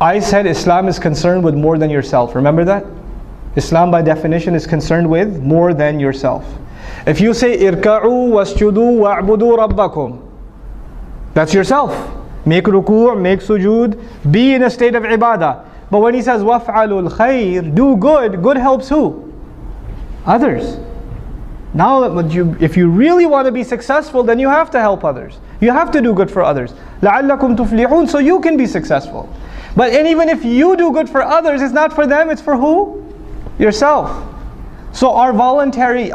I said Islam is concerned with more than yourself. Remember that? Islam by definition is concerned with more than yourself. If you say irka'u wasjudu wa'budu rabbakum, that's yourself. Make ruku', make sujood, be in a state of ibadah. But when he says waf'alul khair, do good, good helps who? Others. Now if you really want to be successful, then you have to help others. You have to do good for others. لَعَلَّكُمْ تُفْلِحُونَ, so you can be successful. But and even if you do good for others, it's not for them, it's for who? Yourself. So our voluntary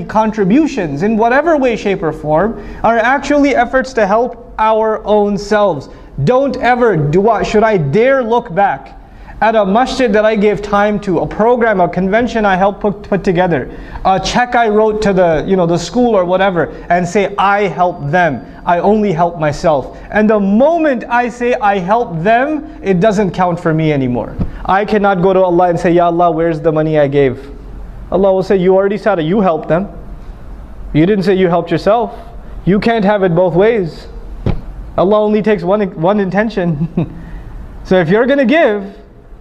contributions in whatever way, shape or form are actually efforts to help our own selves. Don't ever should I dare look back at a masjid that I gave time to, a program, a convention I helped put together, a check I wrote to the school or whatever, and say I helped them. I only help myself. And the moment I say I help them, it doesn't count for me anymore. I cannot go to Allah and say, Ya Allah, where's the money I gave? Allah will say, you already said it, you helped them. You didn't say you helped yourself. You can't have it both ways. Allah only takes one intention. So if you're going to give,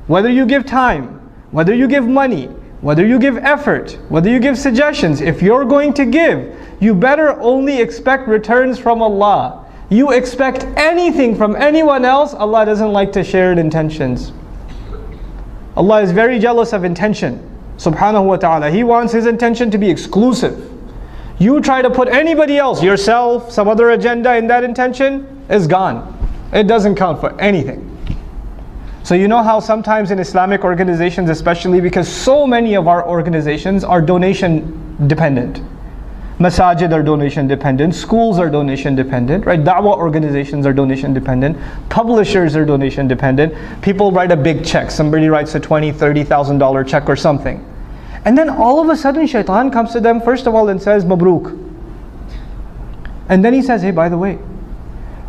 whether you give time, whether you give money, whether you give effort, whether you give suggestions, if you're going to give, you better only expect returns from Allah. You expect anything from anyone else, Allah doesn't like to share intentions. Allah is very jealous of intention, subhanahu wa ta'ala. He wants His intention to be exclusive. You try to put anybody else, yourself, some other agenda in that intention, is gone. It doesn't count for anything. So you know how sometimes in Islamic organizations, especially because so many of our organizations are donation dependent. Masajid are donation dependent, schools are donation dependent, right? Da'wah organizations are donation dependent, publishers are donation dependent. People write a big check, somebody writes a $20,000, $30,000 check or something. And then all of a sudden shaitan comes to them first of all and says, Mabruk. And then he says, hey, by the way,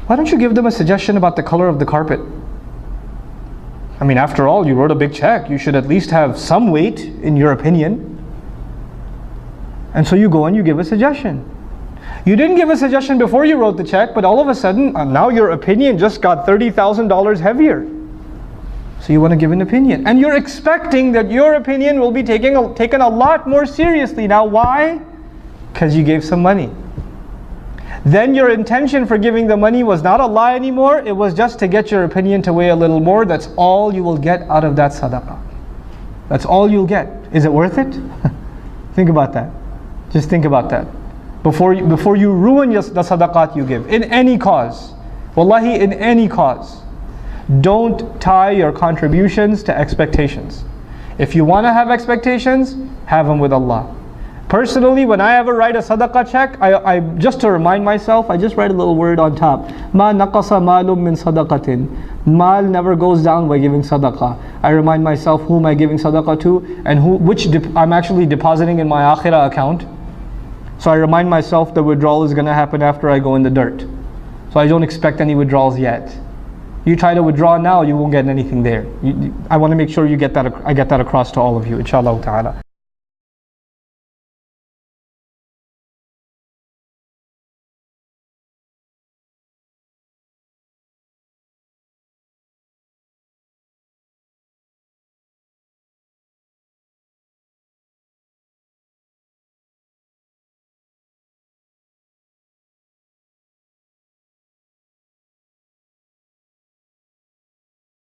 why don't you give them a suggestion about the color of the carpet? I mean, after all, you wrote a big check. You should at least have some weight in your opinion. And so you go and you give a suggestion. You didn't give a suggestion before you wrote the check, but all of a sudden, now your opinion just got $30,000 heavier. So you want to give an opinion. And you're expecting that your opinion will be taken a lot more seriously. Now why? Because you gave some money. Then your intention for giving the money was not Allah anymore. It was just to get your opinion to weigh a little more. That's all you will get out of that sadaqah. That's all you'll get. Is it worth it? Think about that. Just think about that. Before you ruin the sadaqat you give. In any cause. Wallahi, in any cause. Don't tie your contributions to expectations. If you want to have expectations, have them with Allah. Personally, when I ever write a sadaqah check, I just to remind myself, I just write a little word on top. Ma naqasa malum min sadaqatin. Mal never goes down by giving sadaqah. I remind myself who am I giving sadaqah to and which I'm actually depositing in my akhirah account. So I remind myself the withdrawal is going to happen after I go in the dirt. So I don't expect any withdrawals yet. You try to withdraw now, you won't get anything there. I want to make sure I get that across to all of you, inshallah ta'ala.